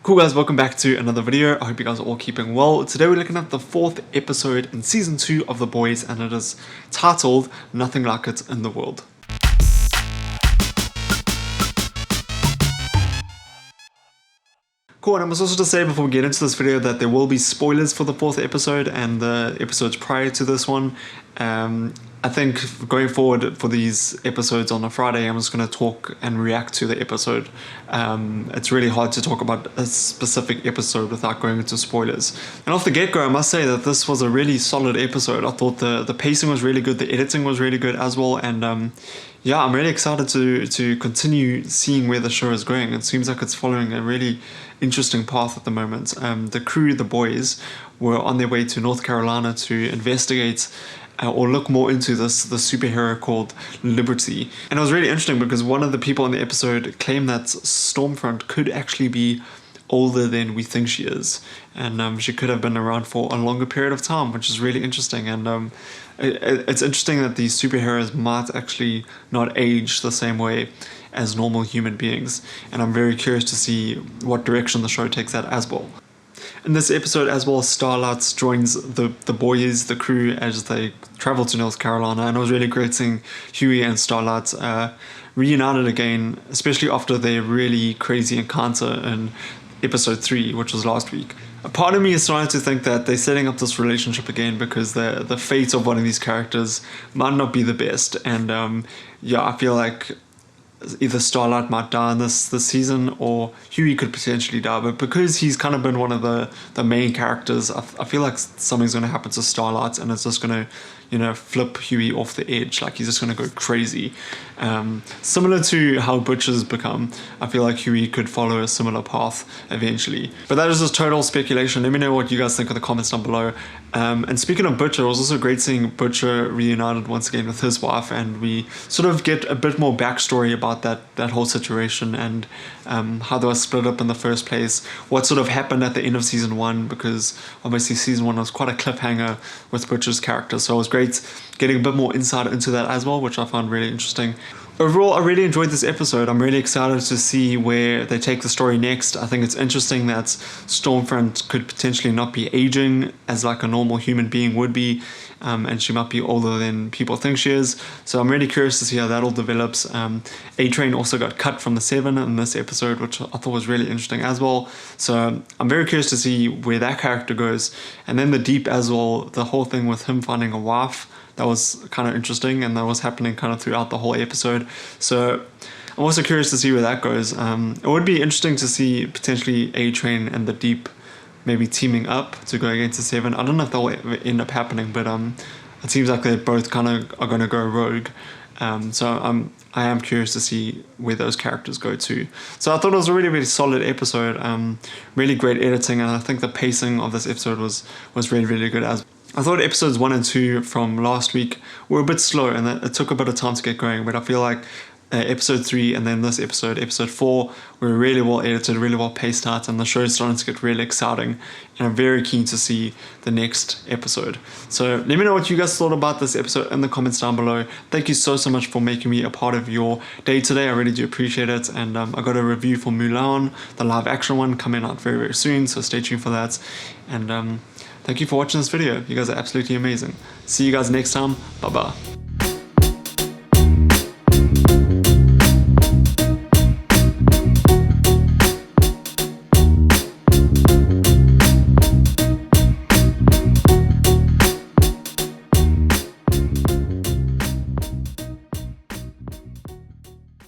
Cool guys, welcome back to another video. I hope you guys are all keeping well. Today we're looking at the 4th episode in season 2 of The Boys, and it is titled Nothing Like It in the World. Cool, and I must also just say before we get into this video that there will be spoilers for the 4th episode and the episodes prior to this one. I think going forward for these episodes on a Friday, I'm just going to talk and react to the episode. It's really hard to talk about a specific episode without going into spoilers. And off the get-go, I must say that this was a really solid episode. I thought the pacing was really good, the editing was really good as well, and yeah, I'm really excited to continue seeing where the show is going. It seems like it's following a really interesting path at the moment. The crew, the boys, were on their way to North Carolina to investigate or look more into the superhero called Liberty. And it was really interesting because one of the people in the episode claimed that Stormfront could actually be older than we think she is, and she could have been around for a longer period of time, which is really interesting. And it's interesting that these superheroes might actually not age the same way as normal human beings, and I'm very curious to see what direction the show takes that as well. In this episode as well, Starlight joins the boys, the crew, as they travel to North Carolina, and it was really great seeing Huey and Starlight reunited again, especially after their really crazy encounter in episode 3, which was last week. A part of me is starting to think that they're setting up this relationship again because the fate of one of these characters might not be the best, and yeah, I feel like either Starlight might die in this season, or Huey could potentially die, but because he's kind of been one of the main characters, I feel like something's going to happen to Starlight, and it's just going to, you know, flip Huey off the edge. Like, he's just going to go crazy. Similar to how Butcher's become, I feel like Huey could follow a similar path eventually. But that is just total speculation. Let me know what you guys think in the comments down below. And speaking of Butcher, it was also great seeing Butcher reunited once again with his wife, and we sort of get a bit more backstory about that whole situation, and how they were split up in the first place, what sort of happened at the end of season 1, because obviously season 1 was quite a cliffhanger with Butcher's character, so it was great getting a bit more insight into that as well, which I found really interesting. Overall, I really enjoyed this episode. I'm really excited to see where they take the story next. I think it's interesting that Stormfront could potentially not be aging as like a normal human being would be, and she might be older than people think she is. So I'm really curious to see how that all develops. A-Train also got cut from the 7 in this episode, which I thought was really interesting as well. So I'm very curious to see where that character goes. And then the Deep as well, the whole thing with him finding a wife, that was kind of interesting, and that was happening kind of throughout the whole episode. So I'm also curious to see where that goes. It would be interesting to see potentially A-Train and the Deep maybe teaming up to go against the 7. I don't know if that will end up happening, but it seems like they both kind of are going to go rogue. So I am curious to see where those characters go to. So I thought it was a really, really solid episode. Really great editing, and I think the pacing of this episode was really, really good as well. I thought episodes 1 and 2 from last week were a bit slow, and it took a bit of time to get going, but I feel like episode 3 and then this episode 4, were really well edited, really well paced out, and the show is starting to get really exciting, and I'm very keen to see the next episode. So let me know what you guys thought about this episode in the comments down below. Thank you so much for making me a part of your day today. I really do appreciate it, and I got a review for Mulan, the live action one, coming out very, very soon, so stay tuned for that. And thank you for watching this video. You guys are absolutely amazing. See you guys next time. Bye bye.